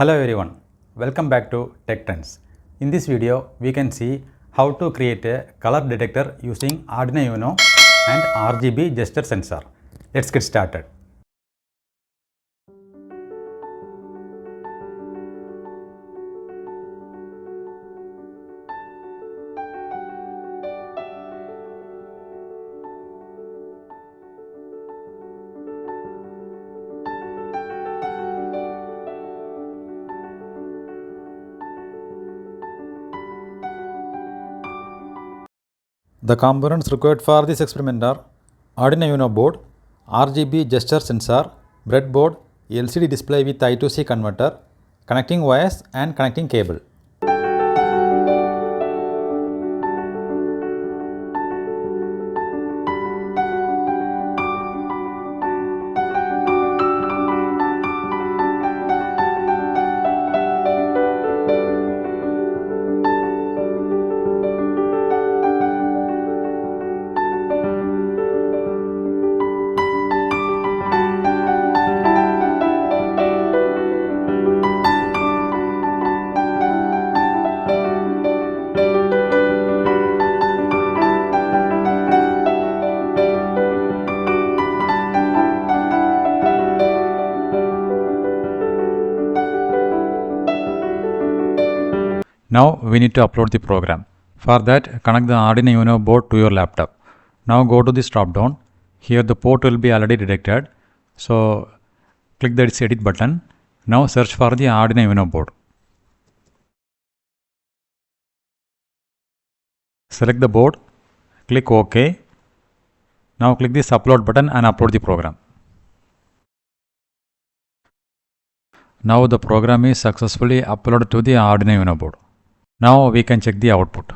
Hello everyone, welcome back to Tech Trends. In this video, we can see how to create a color detector using Arduino Uno and RGB gesture sensor. Let's get started. The components required for this experiment are Arduino Uno board, RGB gesture sensor, breadboard, LCD display with I2C converter, connecting wires and connecting cable. Now we need to upload the program. For that, connect the Arduino Uno board to your laptop. Now go to this drop down. Here the port will be already detected. So click the edit button. Now search for the Arduino Uno board. Select the board. Click OK. Now click this upload button and upload the program. Now the program is successfully uploaded to the Arduino Uno board. Now we can check the output.